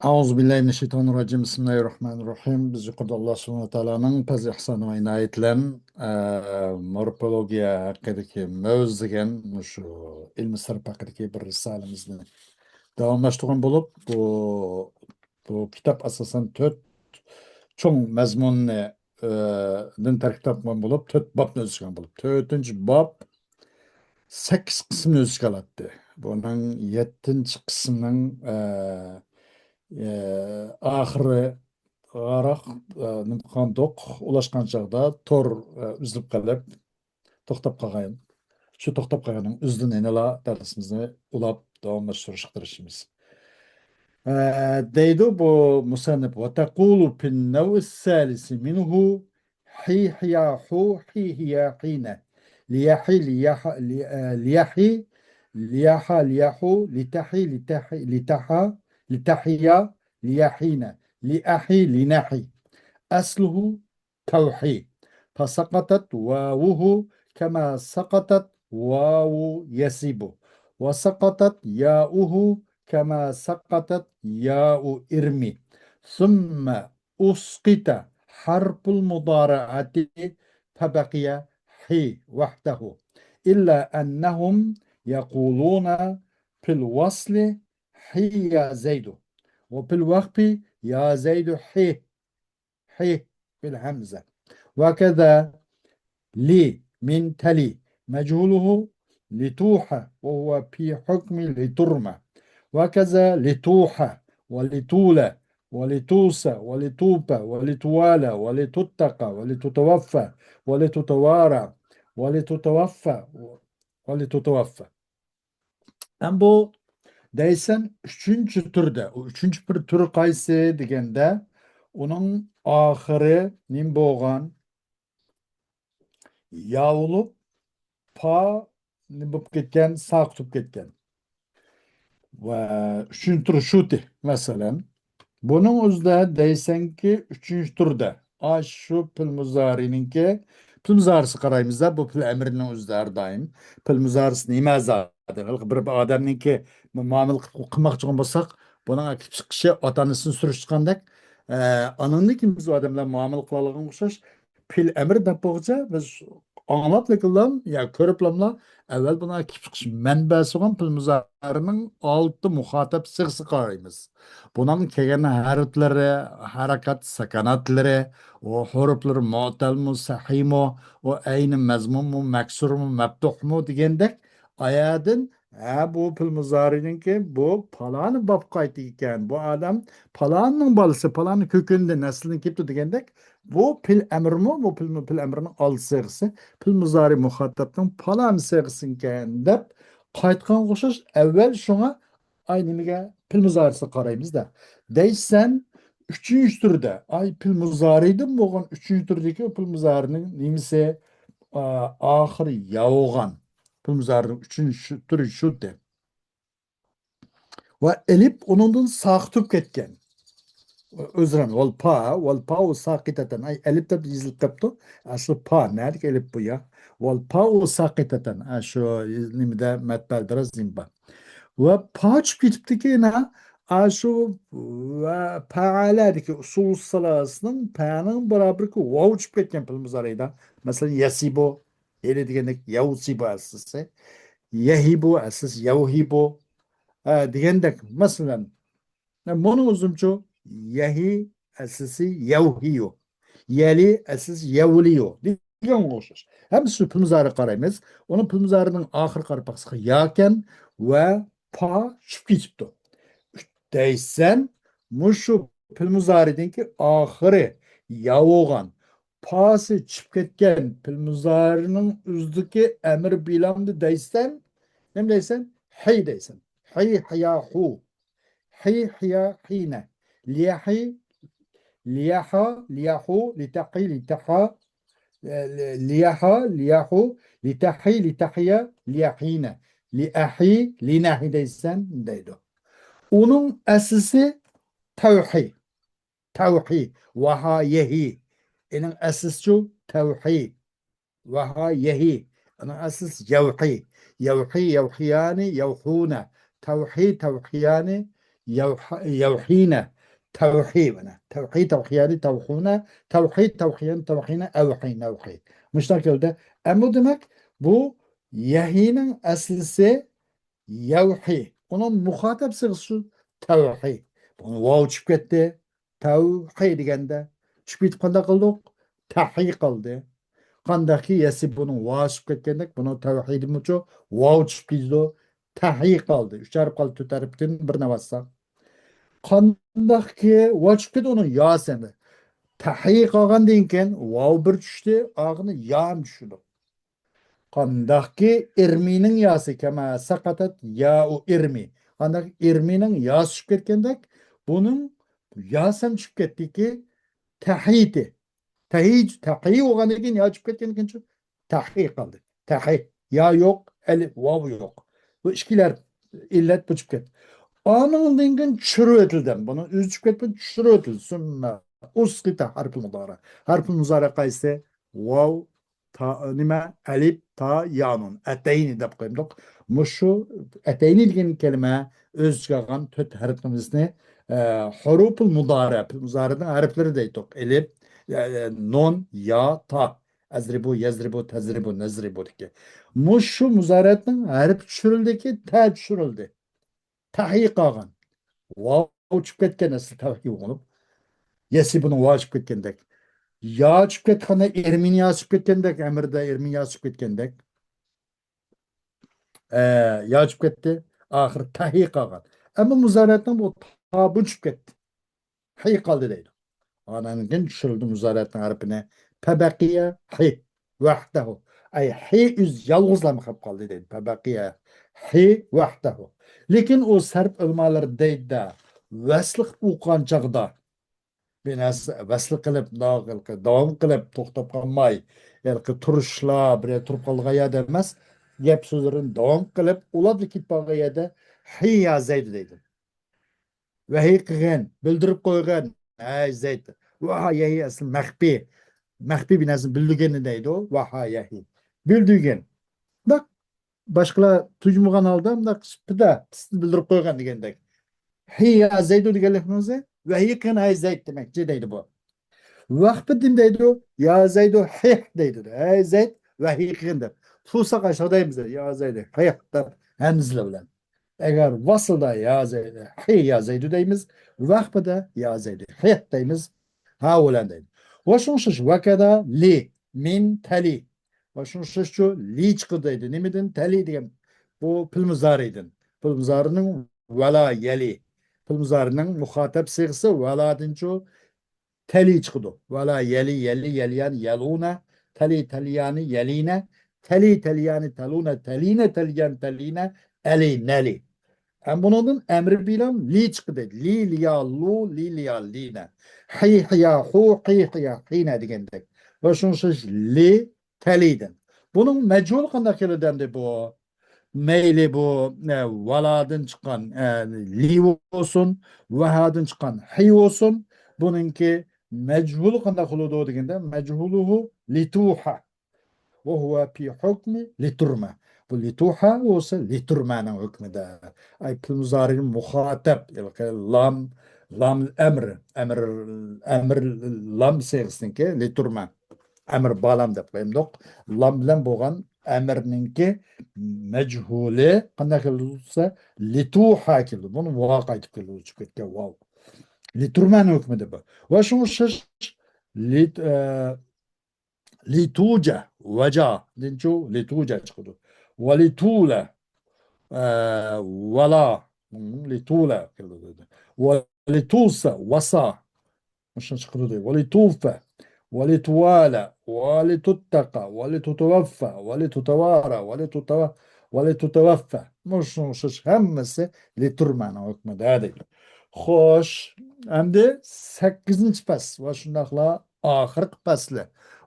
Euzubillahimineşşeytanirracim. Bismillahirrahmanirrahim. Biz yukarıda Allah subhanahu wa ta'ala'nın pez ihsanı ve inayetilen morfologiya hakkındaki mevzigen şu ilmi sırp hakkındaki bir risalemizni davamlaştırgan bulup bu kitap asasen dört çoğun mezmununu din tarkib tapman bulup dört babni özüşken bulup. Dördüncü bab 8 kısmını özüşken alattı. Bunun 7. kısmının ahırı Arak nimqandoq ulaşkan çağda tor üzülüp kalıp toxtap qalğan. Şu toxtap qalğanın üzdün enela dersimizni ulap davamlaştırıştırışımız. deydi bu musannif ve tekulu fin nev'i salisi minhu hiyahu hiyahine liyahi liyahu litahiya liyahine liahi linahi asluhu tevhi فسقطت واوه كما سقطت واو يسيب وسقطت ياؤه كما سقطت ياء إرمي ثم أسقط حرف المضارعة فبقي حي وحده إلا أنهم يقولون في الوصل حي يا زيد وفي الوقف يا زيد حي حي بالهمزة وكذا لي من تلي مجهوله لتوحى وهو في حكم لترمى وكذا لتوحى ولتولى ولتوسى ولتوبى ولتوالى ولتتقى ولتتوفى ولتتوارى ولتتوفى ولتتوفى. Hem bu deysen üçüncü türde, o üçüncü bir türü kaysı degende onun ahırı nim boğan yağılıp pa nim bop ketken, sağ tutup ketken. Ve üçüncü türü şuti mesela. Bunun özde deysen ki üçüncü türde. Şu pil muzarininki pil muzarisi qarayımızda bu pil emrinin özde her daim. Pil muzarisi nime zaten. Bir adamninki muamele qılmaq bolsak, bunun akip çıkışı atanısını sürüşkandek. Anındaki biz o adamla muamele kılalığın uçaş. Pil emri de boğaca biz anlap lekilam ya körüplamla evvel buna akip çıkışı menbesi olan pil muzarinin altı muhatap sığsı qarayımız. Bunun kelgen harfleri, harakat sakanatları, o hurufları mu'tal mu, sahih mu, o aynı mezmun mu, meksur mu, meftuh mu degandek ayadın bu pil muzari'nin ki bu palanı bab kaydı iken bu adam palanın balısı, palanın kökünde neslinin kipti degandek bu pil emr mu, bu pil emrinin al sığısı, pil muzari muhataptın palanı sığısı iken dep kayıtkan koşuş evvel şuna aynı pil muzarisi qaraymiz da. Deysen üçüncü türde ay pil muzariydi mi boğan üçüncü türdeki pil muzarinin nimisi ahırı yağıgan pil muzarinin üçüncü türü şu de. Ve elip onundan sağıtıp ketken. Özrem wal pa o sakiteten ay elip de yazılıp kaptı. Aslı pa nerede elip bu ya. Wal pa o sakiteten. Şu nimide metbeldir zimba. Ve paç bitipteki ne? Aşu ve paaladaki usul salasının pa'nın beraber ki vav çıkıp ketken pilimiz arayda. Mesela yasibo, öyle diyenek yavusibo asısı. Yehibo asıs yavuhibo. Diyenek mesela bunun uzuncu yehi asısı yavhiyo. Yeli asıs yavliyo. Diyen oluşur. Hem pilimiz arı karayımız. Onun pilimiz arının ahır karpaksı yaken ve pa çıkıp gitipti. Deysen muşu pil muzaridinki ahırı yavuğan pası çıkıp ketken pil muzarinin üzdeki emir bilamdı deysen nem deysen hey deysen hey hiyahu hey hiyahine liyahi liyaha liyahu litaqi litaha liyaha liyahu litahi litahiya liyahine liahi linahi deysen deydo. Onun esası tevhid. Tevhid. Vaha yehi. Onun esası tevhid. Vaha yehi. Onun esası yevhi. Yevhi yevhiyani yevhune. Tevhid tevhiyani يوحينا توحينا توحي توحياني توحونا توحي توحيان توحينا أوحينا أوحي مش ده أما demek bu yahinin aslisi yavhi. Onun muhatap sığısı tavhi. Bunu vav çıkıp ketdi. Tavhi degende. Çıkıp ketip qanda qıldık? Tahi qıldı. Qandaki yesi bunun vav çıkıp ketkendek bunu tavhidi muço vav çıkıp ketdi. Tahi qaldı. Üç harf qaldı tut harften birine bassa. Qandaki vav çıkıp ketdi onun yasemi. Tahi qalgan deyinken vav bir düştü. Ağını yağım düşürdü. Qandaki irminin yası kema sakatat ya o irmi. Qandaki irminin yası çıkıp ketkendek bunun yasam çıkıp ketdi ki tahiti. Tahi olgandan keyin ya çıkıp ketkendan keyin tahi qaldı. Tahi ya yok, elif vav yok. Bu ikkiler illet bu çıkıp ketdi. Anından keyin çürü etildi. Bunu üz çıkıp ketdi, çürü etildi. Sümme usqita harful mudara. Harful mudara qaysi? Vav nima alif ta yanun atayni deb qo'ydik. Mushu atayni degan kelima o'z ichiga olgan 4 harfimizni huruful mudara, mudaraning harflari deydik. Elif, nun, ya, ta. Azribu, yazribu, tazribu, nazribu deki. Mushu muzaratning harf tushirildi, ta tushirildi. Tahi qolgan. Vav chiqib ketgan asli tahi bo'lib. Yesi buni vav chiqib ketgandek. Ya çıkıp ketganda Ermin ya çıkıp ketkendek, Emir'de Ermin ya çıkıp ketkendek. Ya çıkıp ketdi, ahir tahi qalgan. Ama muzaratdan bu tabu çıkıp ketdi. Hi qaldı deydi. Ananın düşürüldü muzaratın harfine. Febekiye hi vahdehu. Ay hi üz yalğızla mı kap qaldı deydi. Febekiye hi vahdehu. Lekin o sarf ilmaları deydi de veslik uqan çağda vasl qilib davom qilib to'xtab qolmay turishlar bir turib qolgan yerda emas gap so'zlarini davom qilib ularni ketib qolgan yerda hiya zayd deydi vahiy qilgan bildirib qo'ygan ay zayd vahayahi asl maxfiy bir narsani bildirgani deydi u vahayahi bildirgan bak boshqalar tujmagan holda bundoq bildirib qo'ygan degandek hiya zaydu deganlikni o'zi vahiy qilgan ay zayd demakchi deydi bu vaqtidan deydi ya zaydu hih deydi ey zayd vahiy qilgin deb tursak aşağıdayımız ya zayd hih deb hamzlar bilan agar vaslda ya zayd hi ya zaydu deymiz vaqtida ya zayd hih deymiz ha ulan deydi va shunsiz vakada li min tali va shunsiz shu li chiqdi deydi nimadan tali degan bu pil muzaridan pil muzarining vala yali pil muzarining muxotab sig'isi valadan shu teli çıkıdı. Valla yeliyan yaluna teli teliyani yeline teli teliyani taluna teline teliyan teline eli neli. Bunun emri bilen li çıkıdı. Li liya lu li liya line. Hi hiya hu hi hiya hine digendek. Ve şunsuz li teliden. Bunun mecbul kandak de bu. Meyli bu valadın çıkan li olsun, vahadın çıkan hi olsun. Bununki mechul qanday qiluvdi deganda mechuluhu lituha va huwa fi hukmi liturma bu lituha o'sa liturmaning hukmida ay muzari muxotab lam lam amr lam siyg'isniki liturma amr balam deb qo'yimdiq lam bilan bo'lgan amirninki majhuli qanday qilsa lituha keldi buni voqea aytib keldi chiqib ketgan wow liturman hükmüdür bu. Ve şunu lituca vaca dinço lituca çıkıyor. Ve litule vala litule ve litulsa vasa مش çıkıyor diyor. Ve litufe ve lituala ve lituttaka ve litutuvaffa ve litutavara ve litutavaffa مش hemmesi liturman hükmüdür değil. Xo'sh, endi 8-chi fasl va shundaqla oxirgi fasli.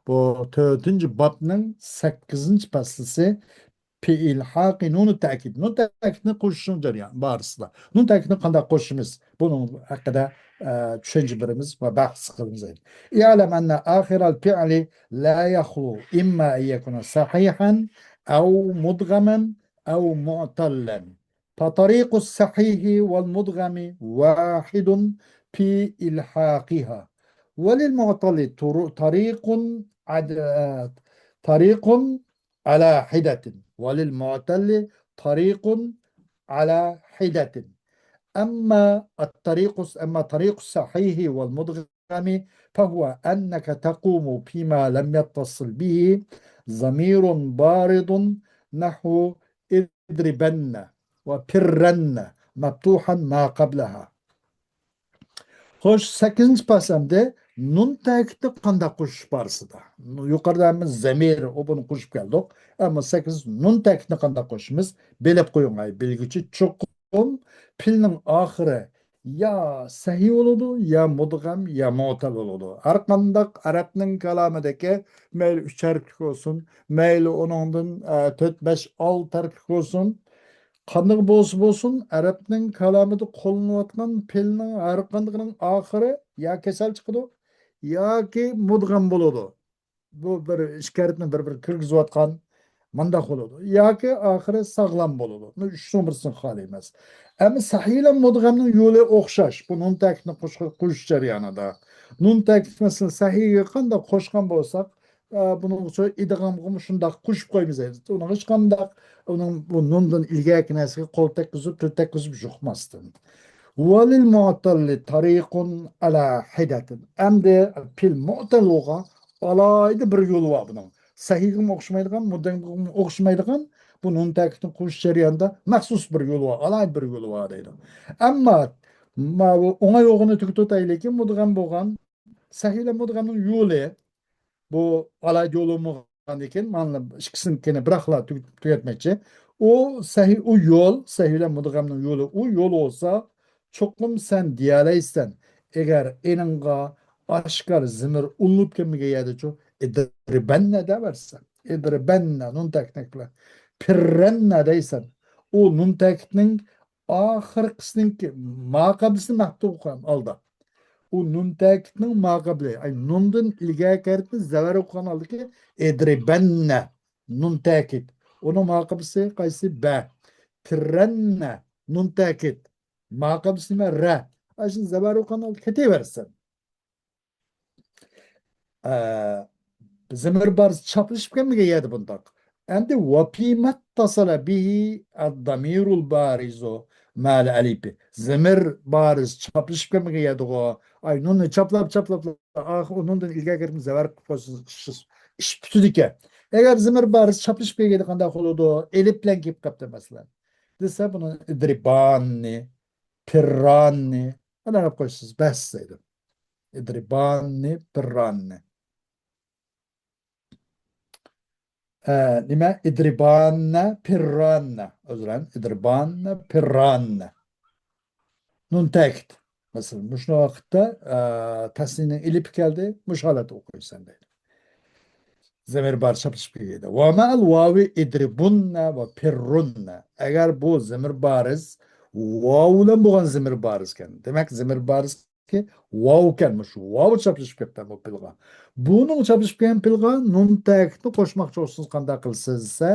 Bu 4-bobning 8-chi faslisi ilhaqi nun ta'kid. Nun ta'kidni qo'shishning jarayoni borasida. Nun ta'kidni qanday qo'shishimiz? Buning haqida tushuncha birimiz va bahs qilamiz. I'lam anna axiral fi'li la yakhlu imma an yakuna sahihan aw mudghaman aw mu'tallan. فطريق الصحيح والمدغم واحد في إلحاقها، وللمعطل طريق على حدة، وللمعتل طريق على حدة. أما طريق الصحيح والمدغم فهو أنك تقوم فيما لم يتصل به ضمير بارد نحو اضربن وبرن مفتوحا ما قبلها. Hoş 8. pasemde nun tekti qanda qo'shish barasida. Yuqorida biz zamir o'bini qo'shib keldik. Ammo 8 nun tekni qanda qo'shimiz belib qo'yingay. Belgichi chuqum pilning oxiri ya sahih bo'ladi, ya mudg'am, ya mu'tal bo'ladi. Har qandaq arabning kalomidagi mayli 3 harflik bo'lsin, mayli uningdan 4, 5, 6 harflik bo'lsin, qanday bo'lsa bo'lsin, arabning kalomida qo'llanayotgan fe'lning har qandaqining oxiri ya kasal chiqadi yoki mudg'am bo'ladi. Bu bir ishkaritni bir kirgizayotgan mandaq bo'ladi yoki oxiri sog'lom bo'ladi. Bu uchun birsin xoli emas. Ammo sahih bilan mudg'amning yo'li o'xshash. Bu nun ta'kidni qo'shish jarayonida. Nun ta'kid masalan sahihga qanday qo'shgan bo'lsak, buning uchun idg'amga shundoq qo'shib qo'ymiz. Uni hech qanday uning bu nundan ilgaki narsaga qo'l tekkizib, til tekkizib yuqmasdan. وللمعتل طريق على حدة. Endi pil mu'talluğa alayda bir yolu var bunun. Sahihga o'xshamaydigan, mudamga o'xshamaydigan bu nun ta'kidni qo'shish jarayonida maxsus bir yo'li var, alayda bir yo'li var deydi. Ammo o'ngay o'g'ini tugutaylikki, mudg'am bo'lgan sahih mudg'amning yo'li bu alayda yo'li bo'lgan ekan, mana ikkisinikini biraqla tugatmoqchi. O sahih o yol, sahih bilan mudg'amning yo'li, o yo'l olsa cho'qim sen diyalaysan. Eğer eninga aşkar zimir unup kemiga yadichu idribanna da versen. İdribanna nun taknikla. Pirranna deysan. O nun takning ahir qisninki maqablisini maktub qo'yam alda. U nun ta'kidning maqabli. Ay nundan ilgari karitni zavar o'qigan oldiki idribanna nun ta'kid. Uni maqablisi qaysi ba. Pirranna nun ta'kid. Maqablisi nima ra. Ay shu zavar o'qigan oldi ketaversin. Zimir bariz chaplashib kelmagan edi bundoq. Endi vapimat tasala bihi ad-damirul barizu mal alipi. Zimir bariz chaplashib kelmagan edi o. Ay nuni chaplab ah undan ilgari kirib zavar qilib ish bitdi ekan. Agar zimir bariz chaplashib kelganda qanday bo'ladi? Elif bilan kelib qoldi masalan. Desa buni idribanni, pirranni ana qilib qo'ysiz bas deydi. Idribanni, pirranni. Nima idribanna pirranna o'zran idribanna pirranna nun ta'kid masalan shu vaqtda tasniyning ilib keldi mush holat o'qiysan deydi zamir bar chapishib keldi va ma'al vavi idribunna va pirrunna agar bu zamir bariz vav bilan bo'lgan zamir bariz ekan demak zamir bariz ki vav ekanmi shu vav chapishib ketdi bu pilg'a buning chapishib kelgan pilg'a nun ta'kidni qo'shmoqchi bo'lsangiz qanday qilsiz desa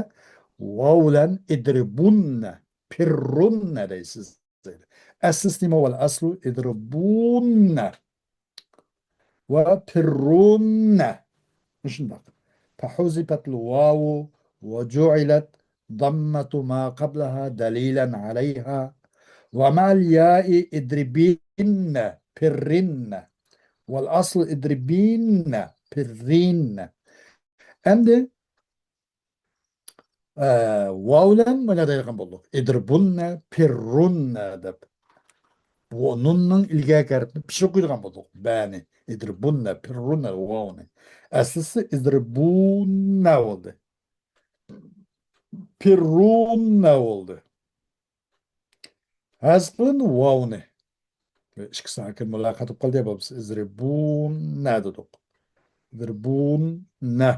vav bilan idribunna pirrunna deysiz asl nima val aslu idribunna va pirrunna shundoq فحذفت الواو وجعلت ضمة ما قبلها دليلا عليها ومع الياء اضربين برن والأصل اضربين برين عند واولا ما ندايقن بولدuk اضربن برن deb bu nunning ilgari kirib pishib qo'ygan bo'ldik bani idribunna pirrunna vovni aslisi idribunna bo'ldi pirrunna bo'ldi hazqin vovni ikki sakin muloqot qilib qoldi bo'libsiz idribunna dedik idribunna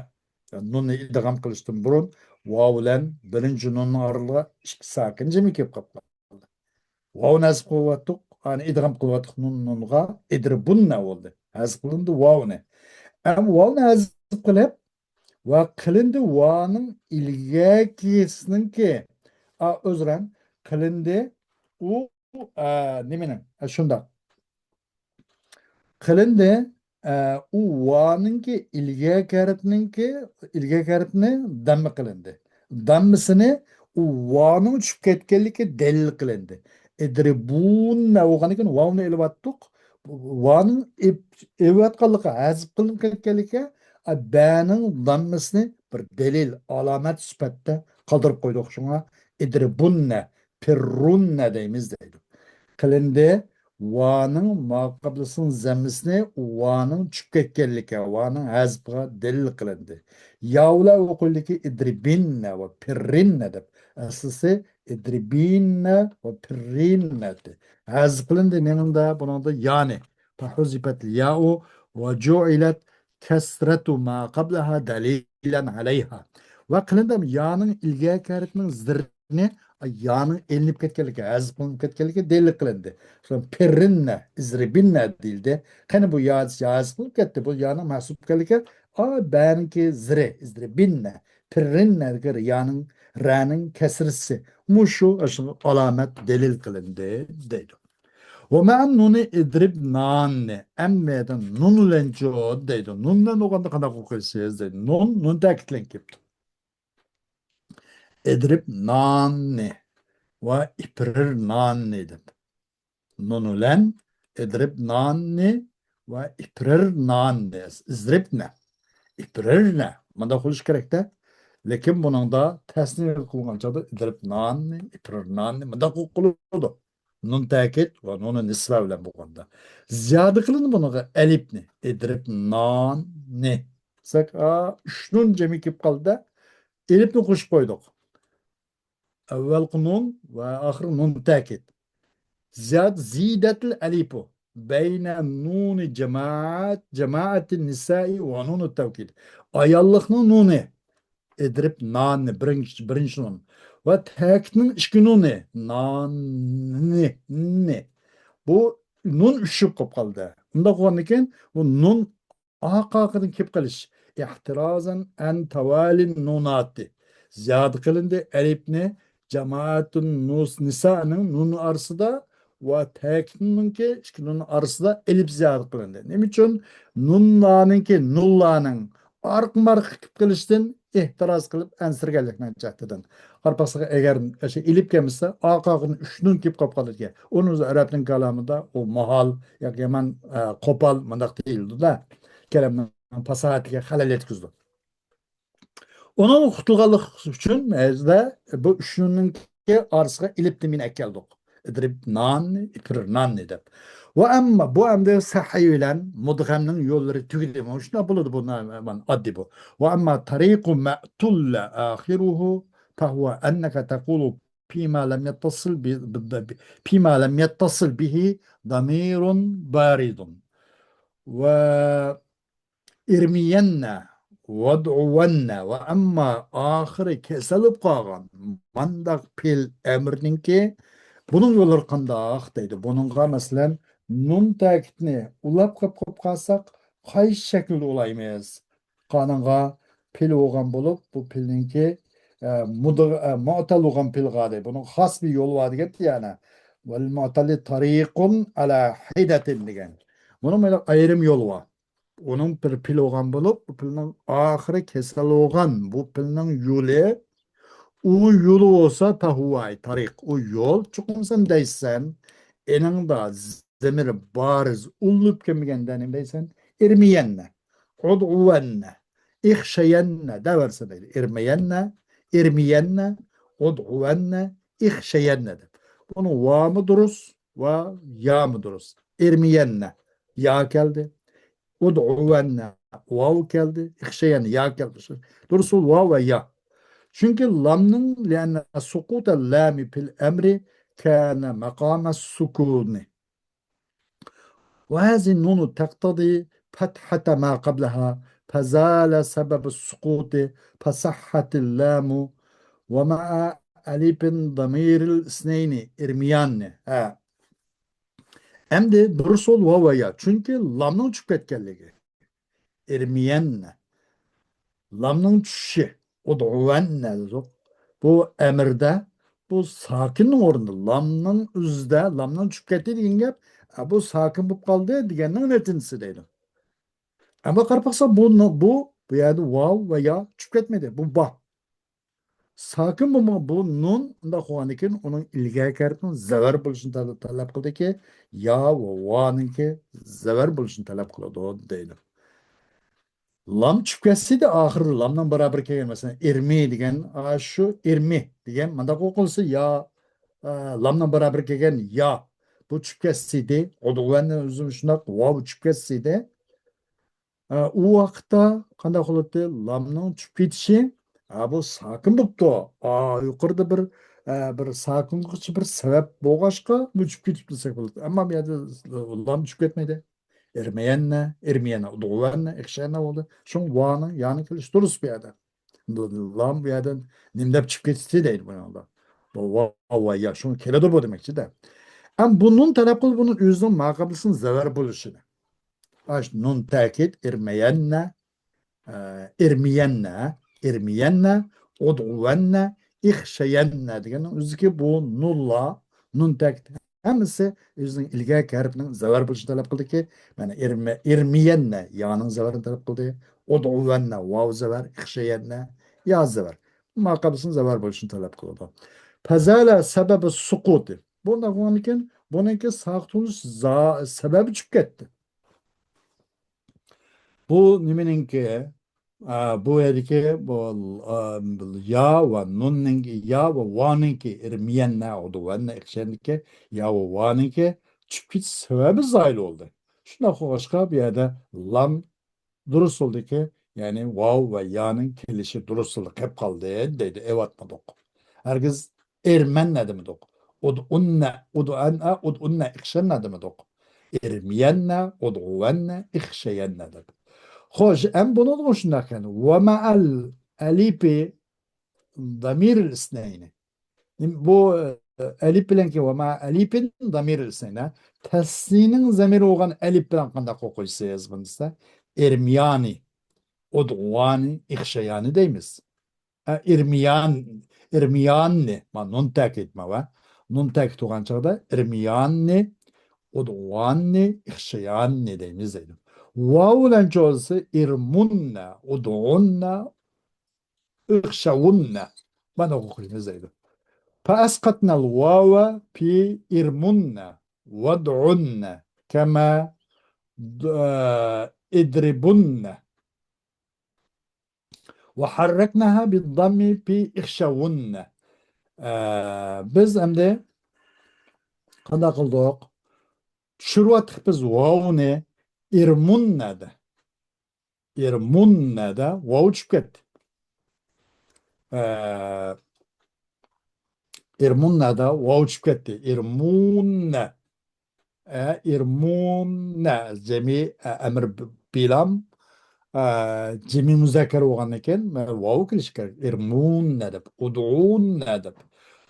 nunni idg'am qilishdan burun vov bilan birinchi nunni orlig'i ikki sakin jimi kelib qoldi vov nasib qilyaptik ani idg'am qilyaptik nunga idribunna bo'ldi hazb qilindi vovni vovni hazb qilib va qilindi voning ilgakisiniki o'zran Kılındı. U nimenin? Şunda. Kılındı. U vanınki ilge keretini dammı kılındı. Dammısını u vanın uçup ketkenliki delil kılındı. Edribunna oğanikin vavını elevattık. Vanın evatkallıkı azıp kılın ketkenliki ba'nın dammısını bir delil alamet süpette kaldırıp koyduk şuna. Edribunna pirrunna deyimiz deydi. Kılındı. Va'nın muqablısının zemmisini va'nın çüp ketkenligi, va'nın hazbıga delil kılındı. Yavla okuldaki idribinne ve pirrinne dep. Aslısı idribinne ve pirrinne de. Hazb kılındı neninde bunun da yani. Fahuzibet ya'u ve cu'ilet kesretu ma qablaha dalilen aleyha. Ve kılındı ya'nın ilgiye karetinin zırhını ya'nın elinip ketkenligi, hazb kılınıp ketkenligi delil kılındı. Sonra perrinne, izribinne dilde. Hani bu yazılık etti. Bu yana mahsup kalırken benki zire, izribinne, perrinne gır yanın, ra'nın kesrisi. Muşu aşın alamet delil kılındı deydi. Ve me'an nuni idrib nanne. Emmeden nun lenco deydi. Nundan oğanda kadar kokuyorsunuz deydi. Nun takitlen kipti. İdrib nanne. Ve iprir nanne dedi. Nunulen idrib nanni ve iprir nanni izribne iprirne manda kuluş gerekte lekin bunun da tesniye kılıngan çadı idrib nanni iprir nanni manda kuludu nun takit ve nunu nisbe bilen bu konuda ziyade kılın bunu elipni idrib nanni sak üç nun cemi kip kaldı elipni kuş koyduk evvel nun ve ahir nun takit زيدت الألف بين نون جماعة النساء ونون التوكيد ayallıkның nuni edrip nan birinci nun ve teknin işki nuni ni bu nun üşüp kop kaldı. Bunda koyarken bu nun ahakakının kip kaliş ihtirazan en tavalin nunati ziyade kılındı elipni cemaatun nus nisa'nın nun arasında ve tekninki işkinin arasında elip ziyade kılındı. Ne için nunlanınki nullanın ark mark kip kılıştın ihtiraz kılıp ensirgelikten çaktırdın. Harpasıga eğer ilip gelmişse akakın üçünün kip kapkalı ki. Onun Arap'ın kalamında o mahal ya yaman kopal mandak değildi da kelamın pasahatiga halal etkizdi. Onun kutulganlık için mezde bu üçünün arasına ilip demin ekeldik. İdrib nan, ipir nan edip. Ve ama bu emde sahih ile mudgamның yolları tügüdü. Şuna buludu bunlar addi bu. Ve ama tariqu ma'tulle ahiruhu فهو أنك تقول فيما لم يتصل فيما لم يتصل به ضمير بارد وإرمين وادعون وأما آخر kesilip kalgan mandak pil emrininki bunun yolları kandaq deydi. Bununla mesela nun takitini ulap kap kalsak kayış şekilde olaymayız. Kanınga pil oğan bulup bu pilinki mu'tal oğan pil gadi. Bunun has bir yolu var degetti yani. Vel mu'tali tariqun ala hidatin degen. Bunun böyle ayrım yolu var. Onun bir pil oğan bulup bu pilin ahırı kesel oğan bu pilin yolu o yolu olsa tahuvay tarik o yol çıkımsan deysen enin da zemir bariz ulup kemigen deysen irmiyenne uduvenne ihşeyenne de verse değil irmiyenne uduvenne ihşeyenne de bunun va mı duruz va ya mı duruz irmiyenne ya geldi uduvenne vav geldi ihşeyenne ya geldi durusul vav ve ya çünkü lamның لأن سقوط اللام في الأمر كان مقام السكون وهذه النون تقتضي فتحة ما قبلها فزال سبب السقوط فصحت اللام ومع ألف ضمير الاثنين إرميان hem de dursul vavaya çünkü lamның çıkıp ketkenligi irmiyen lamның düşüşü uduvenne bu emirde bu sakinning o'rnida lamning o'zida lamning tushib ketdi degan gap bu sakin bo'lib qoldi deganning natijasi deydi. Ama qarab baxsa bu yerda vav va ya tushib ketmaydi. Bu bor. Sakin bu nun unda qo'ygandan keyin uning ilgari harfining zavar bo'lishini talab qildiki, ya va vaninki zavar bo'lishini talab qiladi deydi. Lam tushib ketsaydi oxiri lamdan barobar kelgan masalan irmi degan shu irmi degan manda o'qilsa ya lamdan barobar kelgan ya bu tushib ketsaydi udvanni o'zi shundoq vav tushib ketsaydi u vaqtda qanday qiladi lamning tushib ketishi bu sakin bo'libdi yuqorida bir sakinlikchi bir sabab bo'lg'achqa bu tushib ketib desak bo'ladi ammo bu yerda lam tushib ketmaydi ermeyenle ermeyene udvanne ekşene oldu şun vanı yani kılıç durus bir yerden lam bir yerden nimdep çıkıp geçti değil bu yanda bu va ya şunu keledir bu demekçi de ama bunun talep kıl bunun yüzünün makabılsın zever buluşunu aş nun takit ermeyenle irmiyenne, irmiyenne, uduvenne, ihşeyenne degenin özü bu nulla, nun tek hemisi özünün ilgili harfinin zavar buluşu talep kıldı ki yani irmiyenne ya'nın zavarını talep kıldı. Uduvenne vav zavar, ihşeyenne ya zavar. Makabısın zavar buluşunu talep kıldı. Pezala sebebi sukuti. Bunda bununki sağ sebebi çıkıp gitti. Bu nimeninki bu yerdeki bu ya ve nunninki ya ve vaninki irmiyenle oldu. Ve ne ekşendiki ya ve vaninki çünkü sebebi zayıl oldu. Şuna başka bir yerde lam durus oldu ki yani vav ve ya'nın kelişi durusluluk hep kaldı dedi. Evet mi dok. Herkes ermen ne demek dok. Ud'unne ikşen ne demek dok. Irmiyenne ud'uvenne ikşeyenne demek. Hoş, en bunu da şundak yani. Ve ma'al elipi damiril isneyni. Bu elip bilen ki ve ma elipin damiril isneyni. Tesninin zamiri olan elip bilen kanda kokuysa yazmanızda. Ermiyani, uduvani, ihşeyani deyimiz. İrmiyan, irmiyanni. Ma nun takit ma va. Nun takit olan çağda irmiyanni, udvanni, ihşeyanni deyimiz deydim. Vavlen çoğusu irmunne, udunne, ihşevunne. Bana okuyunuz deydim. فأسقطنا الواو في إرمن وادعن كما اضربن وحركناها بالضم في إخشون biz endi qanday qildik tushiryaptik biz vovni irmunnada irmunnada vov tushib ketdi irmunnada vov tushib ketdi irmunna irmunna jami amr bilam jami muzakkar bo'lgandan keyin vov kelishi kerak irmunna deb udunna deb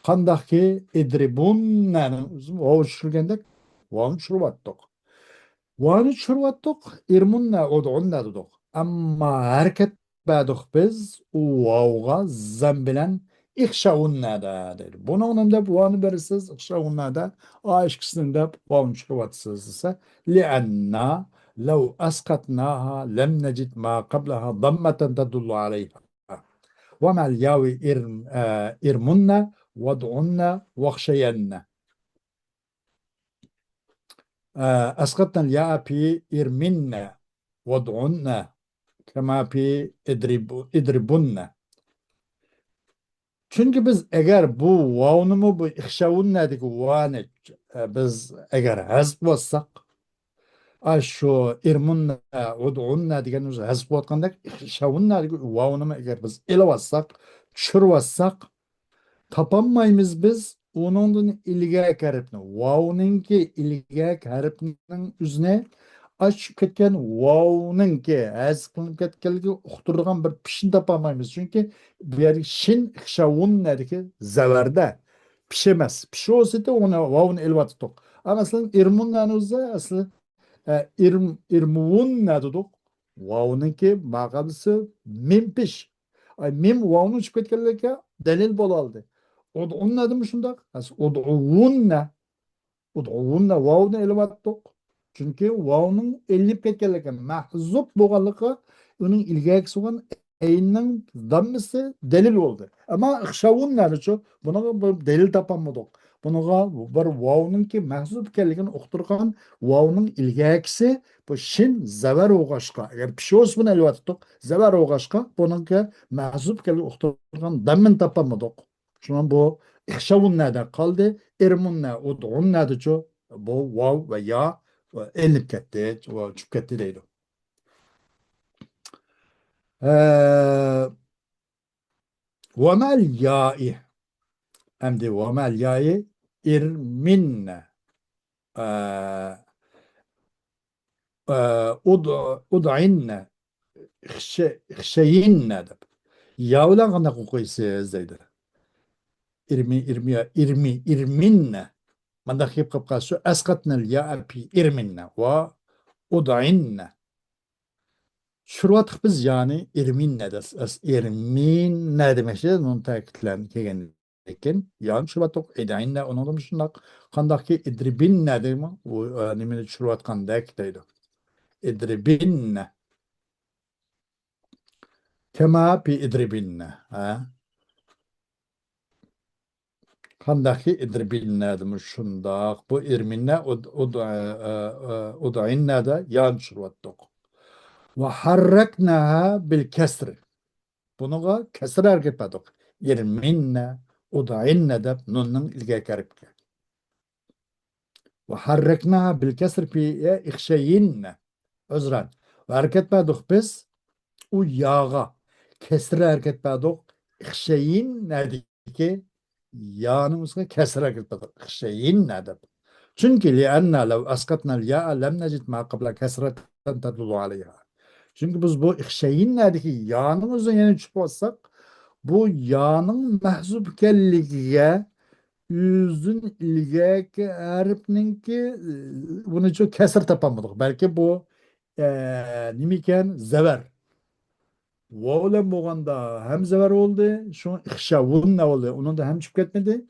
qandaqki idribunnani vov tushirganda vovni tushiryaptik vovni tushirayotdik irmunna udunna dedik ammo harakat badik biz u vovga zam bilan ihshavunnada deydi buni deb vovni berasiz ihshavunnada ishkisini deb vovni tushiryapsiz desa lianna لو أسقطناها لم نجد ما قبلها ضمة تدل عليها ومع الياء إرمن وضعن واخشين أسقطنا الياء في إرمن وضعن كما في إدربن çünkü biz eğer bu vavnu mu bu ihşavunnedik vani biz eğer hazb olsak şu irmunna udunna degan o'zi hazb bo'layotganda shavunna vavni agar biz ilavatsak tushirvatsak topolmaymiz biz uningdan ilgak harfni vavninki ilgak harfning o'zini ochib ketgan vavninki hazb qilinib ketganligi uqtirgan bir pishin topolmaymiz chunki bu yer shin shavunadagi zavarda pish emas pish bo'lsa uni vavni ilvatdik ama masalan irmunnani o'zi asli irmuvunna dedik vavninki maqabisi mim pish mim vavni chiqib ketganlarga dalil bo'loldi Ud'un dedim şundaq. Ud'unna. Ud'unna vavni elevattık. Çünkü vavның elip ketkenligi, mahzup bolganligi uning ilgaki sugan eynin dammisi delil oldu. Ama ixşavun nerede şu? Buna bir delil tapamadık. Buna bir vavның ki mahzup ekanligini uqtirgan vavның ilgakisi bu shin zavar o'g'ashqa. Agar pishos buni elvattık. Zavar o'g'ashqa buningki mahzup ekanligini uqtirgan dammin tapamadık. Şunun bu ixşavun nerede kaldı? İrmunna ud'unna diyor. Bu vav ve ya elip ketdi, çıkıp ketdi deydi. Ve mel ya'i emdi ve mel ya'i irminne eee, ud ud'inne ihşeyinne deb. Ya bilan qanday qilib qo'ysiz deydi. Irminne. Mandaq kelib qolib qolsa, asqatnal ya'a fi irminne ve ud'inne. Şurvatıq biz yani irmin ne des? İrmin ne demek? Onun takiplen kelgen ekan. Yani şurvatıq edayin ne onu da şundak. Kandak ki idribin ne demek? O nimeni şurvatkandak deydi. İdribin ne? Kema pi idribin ne? Ha? Kandak ki idribin ne demek? Şundak. Bu irmin ne? Udayin ne de? Yani şurvatıq. Ve harreknaha bil kesri. Bunuğa kesir hareket etdik. Yerminne, udayinne deb nunning ilga kiribdi. Ve harreknaha bil kesir fi ihşeyinne. Özran. Ve hareket etdik biz u yağa. Kesir hareket etdik. İhşeyin ne ki? Yağımızga kesir hareket etdik. İhşeyin ne deb. Çünkü lianna lev askatna ya'a lem necid ma qabla kesreten tadulu aleyha. Çünkü biz bu ihşeyin neredeki yağının üzerine yeni çıkıp olsak bu yağının mahzup ekanligiga yüzün ilgaki harfninki bunu çok kesir tapamadık. Belki bu nima ekan zever. Vav bilan bo'lganda ham zever oldu. Şu ihşavun ne oldu? Onun da hem çıkıp ketmedi.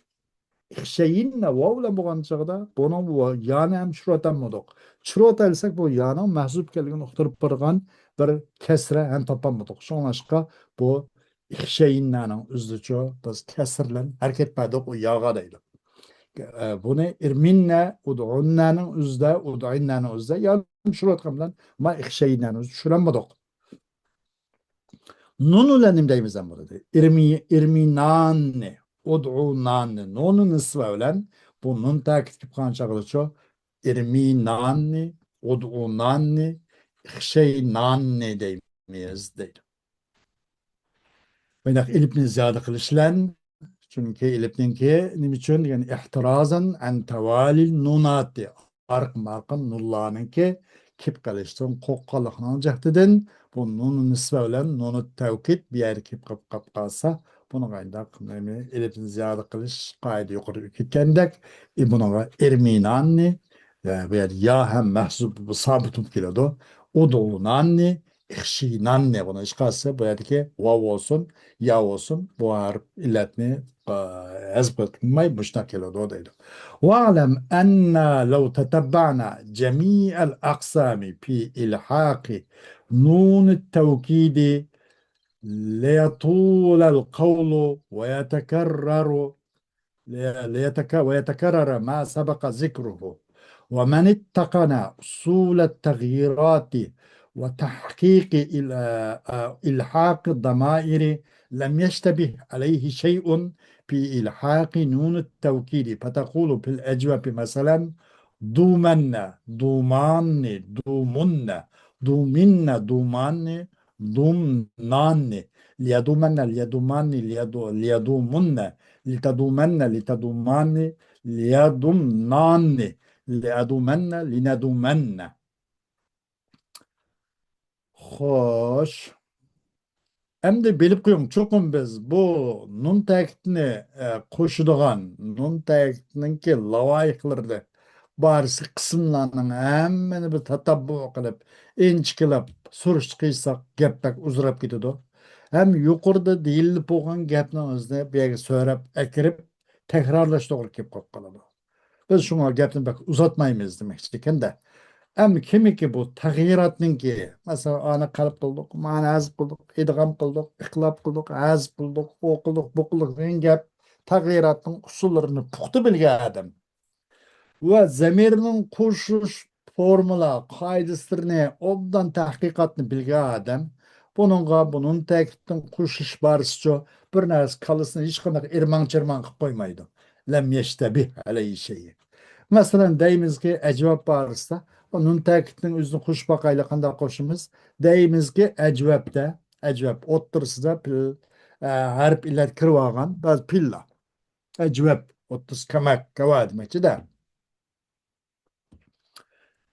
İhşeyinle vav bilan bo'lgan chog'da buni yani ham churotamadik. Churotalsak bu yani mahzup kelgan uqtirib turgan bir kesre hem topamadik. Şoňlaşqa bu ihşeyinlening üzüçü biz kesirlen hareket etmedik o yağa deydi. Bunu irminne ud'unnaning üzde ud'innaning üzde yani churotgan bilan ma ihşeyinlening üzde tushuramadik. Nun ulan deymiz ham burada. İrminanne, ud'unanne. Nunun nisva bilan bu nun takit qilib qolgan chog'da irminanne, ud'unanne, ihşeynanne deymiz deydi. Baynak ilipni ziyade qilishlan çünkü ilipninki nima uchun yani ihtirazan an tavalil nunati arq maqan nullarninki kip qilishdan qo'rqqanlikning jahdidan bu nun nisba bilan nunu tavkid bir yer kip qilib qolsa buni qanday ilipni ziyade qilish qoida yuqori ketgandek bunaga irminanni bu yer ya ham mahzub sabit keladi udunanni ihşinanni buna iş qalsa bu yerdeki vav olsun ya olsun bu harf illetini ezbetmay müştak keladi o deydi. واعلم أن لو تتبعنا جميع الأقسام في إلحاق نون التوكيد ليطول القول ويتكرر ما سبق ذكره ومن اتقن أصول التغييرات وتحقيق إلحاق الضمائر لم يشتبه عليه شيء في إلحاق نون التوكيد فتقول في الأجوبة مثلا دومن دومان دومن دومن دومان دومنان ليدومن ليدومان ليدومن لتدومن لتدومان ليدومنان لأدومن لندومن. Hoş. Hem de bilip koyun çokum biz bu nun takitini koşuduğan nun takitininki lavayıklardı barisi kısımlarının hemmeni bir tatabbu kılıp inçikilip suruş kıysak gepbek uzurap gidiyordu. Hem yukarıda deyilip olgan gepnin özüne bir söylep ekirip tekrarlash to'g'ri kelib qolib qoladi. Biz shunga gapni bak uzatmaymiz demoqchi ekan-da. Hem kimiki bu tag'iyotninki, masalan, ana qalb qildik, mana azb qildik, idg'am qildik, iqlob qildik, azb qildik, o qildik, bu qildik degan gap tag'iyotning usullarini puxta bilgan odam va zamirning qo'shish formula qoidalarini obdan tahqiqotni bilgan odam bunun ta'kiddan qo'shish barisicha bir narsa kalasini hech qanaqa irmang chirmang qilib qo'ymaydi. Lam yashtabih alayhi shay. Masalan deymizki ecvab barısında onun ta'kidning o'zini qo'shib boqaylik qanday qo'shimiz deymizki ecvab o'ttirsida pil harf illat kirib olgan ba'zi pilla ecvab o'ttirs kamak kava demoqchida.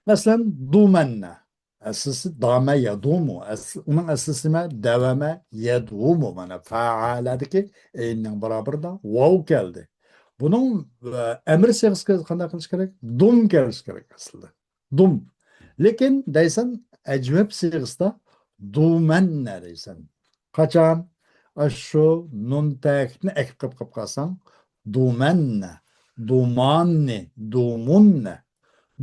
Mesela dumenna. Aslısı dame yadumu. Onun aslısı ne? Devame yadumu. Mana faaladaki eyninden beraber da vav geldi. Bunun emir sigası kanday kılış gerek? Dum geliş gerek aslında. Dum. Lekin deysen ecveb sigası da dumenne deysen. Kaçan? Aşu nun tekni ekip kap kalsan. Dumenne. Dumanni. Dumunne.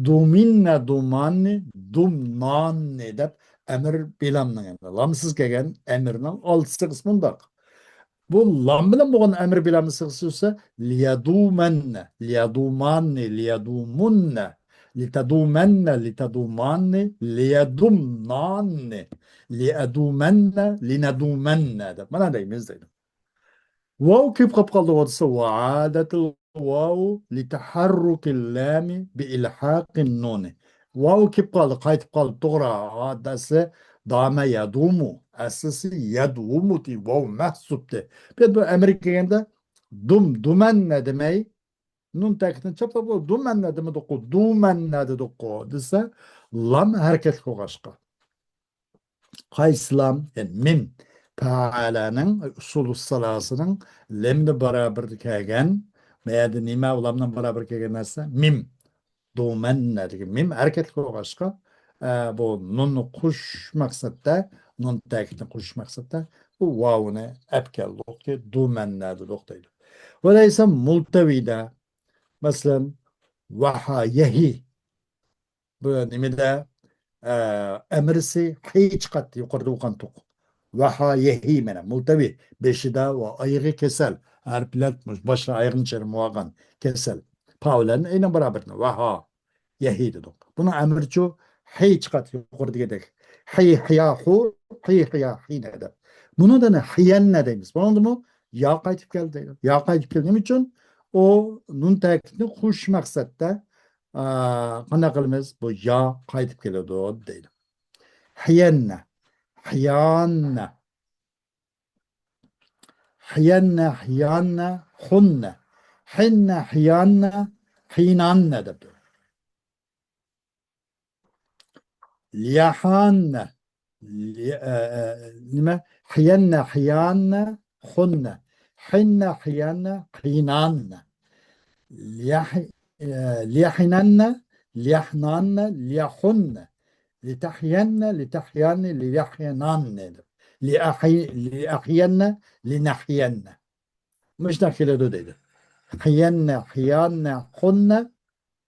Duminne dumanni dumnanni dep emir bilamdan lamsız kelgan emirning oltisi qismindaq. Bu lam bilan bo'lgan emir bilamni sig'isi liyadumenne liyadumanni liyadumunne litadumenne litadumanni liyadumnanni liyadumenne linadumenne dep mana deymiz deydi. واو كيف قال واتس وعادة الواو لتحرك اللام بإلحاق النون واو كيف قال تغرى عادة دام يدوم أساسي يدوم تي واو محسوب تي بيد أمريكا عند دومن ندمي نون تاكتن çapta bu دومن ندمي دوكو دومن ندمي دوكو dese lam hareket koğaşka. Kayslam yani mim Teala'nın usulü salasının lemde beraber kelgen veya da nime ulamdan beraber kelgen narsa mim doğmen dedik. Mim erkek başka bu nunu kuş maksatta nun tekini kuş maksatta bu vavune epkellik ki doğmen dedik değil. Öyleyse multevide mesela vaha yehi bu nimede emirsi hiç kat yukarıda ukan tok. Vaha yehi mene multavi beşida ve ayığı kesel. Harplatmış başla ayığın içeri muagan kesel. Paulen eyne beraber vaha yehi dedik. Buna emirçu hiç kat yukarıda gedek. Hiyahu hine de. Bunu da ne hiyen ne demiş. Bunu da mı ya kayıtıp geldi. Ya kayıtıp geldiğim için o nun tekini kuş maksatta qanday qilamiz bu yo qaytib keladi deydi. Hiyanna hiyanna hiyanna hiyanna hunna hinna hiyanna hinanna debdi. Liyahanna nima hiyanna hiyanna hunna hinna hiyanna hinanna ليحنن ليحنن ليحن لتحين لتحين ليحينن لأحين لنحين مش داخل دو dedi. حين حيان حن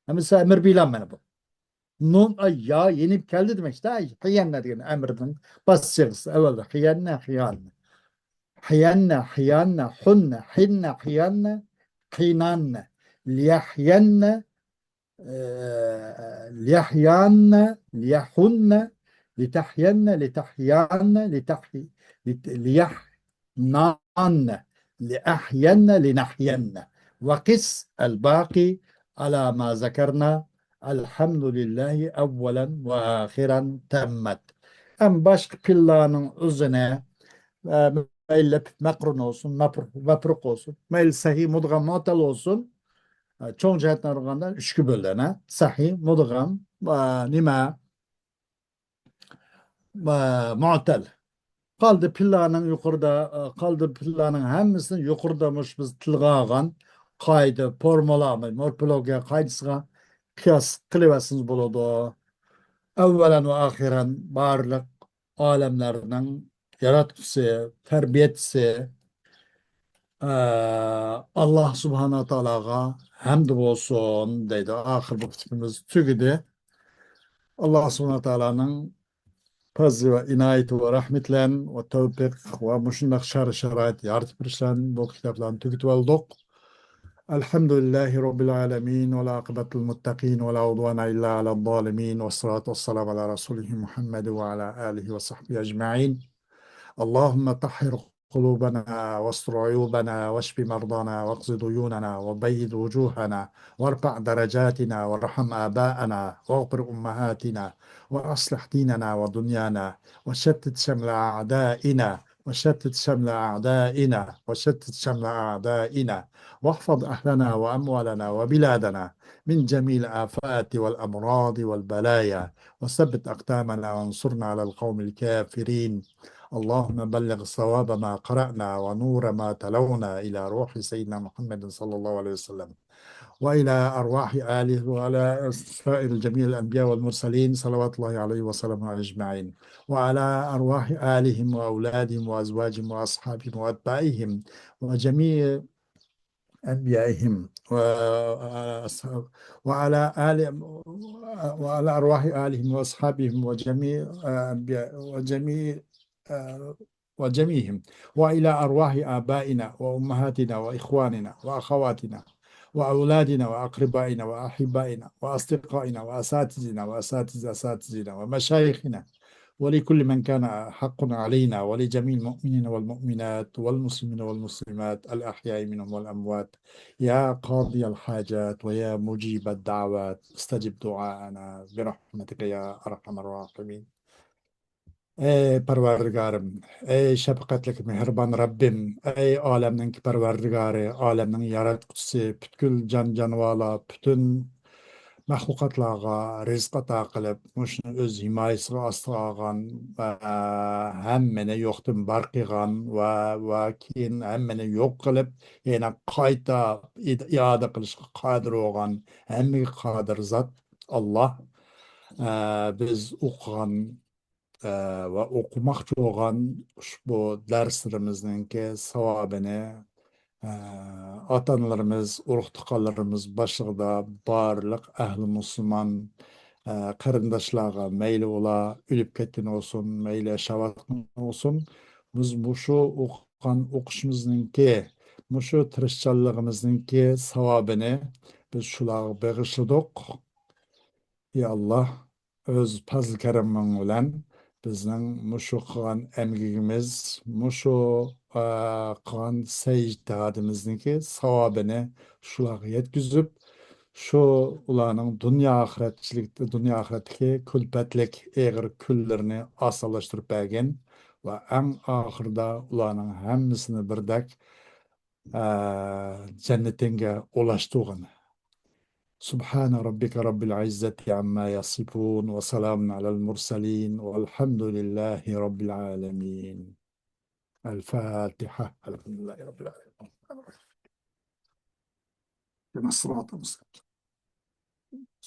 mesela emir bilen bana bu. Nun ya yenip geldi demek işte. Hiyen ne diyen emrinin basacağız. Evvela hiyen hiyan. Hiyen hiyan hun hin hiyan hinan ليحين ليحيان ليحن لتحين لتحيان ليحنان لأحين لنحين وقس الباقي على ما ذكرنا الحمد لله أولا وآخرا تمت أم başka pillanın üzerine mail makrun olsun, mapruk olsun, mail sahih mudgam muatal olsun. Çoğun cihetten organdan üçkü bölüne sahih, mudgam, nima, mu'tal. Kaldı pillanın yukarıda, kaldı pillanın hemmisini yukarıdamış biz tilga algan kaydı, formula, morfologiya kaydısına kıyas kılıvasınız buludu. Evvelen ve ahiren barlık alemlerinin yaratıcısı, terbiyetçisi, Allah subhanahu ta'alaga hamd olsun deydi. Ahir vaktimiz tügüdü. Allah subhanahu ta'alanın fazlı ve inayeti ve rahmetlen ve tevfik ve muşundak şarayet yaratıp birişlen bu kitaplarını tügütüp olduk. Elhamdülillahi Rabbil alemin ve la akıbetul muttakin ve la udvana illa ala zalimin ve salatu ve selamu ala Resulihi Muhammed ve ala alihi ve sahbihi ecma'in. اللهم طهر قلوبنا واستر عيوبنا واشف مرضانا واقض ديوننا وبيض وجوهنا وارفع درجاتنا وارحم آباءنا واغفر أمهاتنا وأصلح ديننا ودنيانا وشتت شمل أعدائنا وشتت شمل أعدائنا وشتت شمل أعدائنا واحفظ أهلنا وأموالنا وبلادنا من جميع الآفات والأمراض والبلايا وثبت أقدامنا وانصرنا على القوم الكافرين اللهم بلغ صواب ما قرأنا ونور ما تلونا إلى روح سيدنا محمد صلى الله عليه وسلم وإلى أرواح آله وعلى سائر جميع الأنبياء والمرسلين صلوات الله عليه وسلم أجمعين وعلى أرواح آلهم وأولادهم وأزواجهم وأصحابهم وأتباعهم وجميع أنبيائهم وعلى وعلى أرواح آلهم وأصحابهم وجميع أنبياء وجميعهم وإلى أرواح آبائنا وأمهاتنا وإخواننا وأخواتنا وأولادنا وأقربائنا وأحبائنا وأصدقائنا وأساتذتنا أساتذتنا ومشايخنا ولكل من كان حق علينا ولجميع المؤمنين والمؤمنات والمسلمين والمسلمات الأحياء منهم والأموات يا قاضي الحاجات ويا مجيب الدعوات استجب دعاءنا برحمتك يا أرحم الراحمين. Ey Parvardigarım, ey şefkatlik mehriban Rabbim, ey alemnin ki Parvardigarı, alemnin yaratkuchisi, bütkül can canvala, bütün mahlukatlarga rizq ata qilib, muşunu öz himayesiga ostiga olgan va hammani yo'qdan bar qilgan va keyin hammani yo'q qilib, yana qayta iyoda qilishga qodir bo'lgan, hammaga qodir zot Alloh. Biz o'qigan va o'qimoqchi bo'lgan ushbu darslarimizningki savobini ota-onalarimiz, urug' tuqqanlarimiz boshlig'ida barliq ahli musulmon qarindoshlarga mayli ular o'lib ketgan bo'lsin, mayli yashayotgan bo'lsin, biz mushu o'qigan o'qishimizningki, mushu tirishchanligimizningki savobini biz shularga bag'ishladik. Ya Allah, öz fazl kereming bilan bizning mushu qilgan emgigimiz, mushu qilgan ijtihadimizniki savobini shularga yetkazib, shu ularning dunyo oxiratdagi kulpatlik eg'ir kunlarini osonlashtirib bergin va eng oxirida ularning hammasini birdak jannatinga ulashtirgin. سبحان ربك رب العزة عما يصفون وسلام على المرسلين والحمد لله رب العالمين. الفاتحة. الحمد لله رب العالمين. الصراط المستقيم.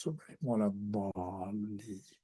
سبحان ولا الضالين.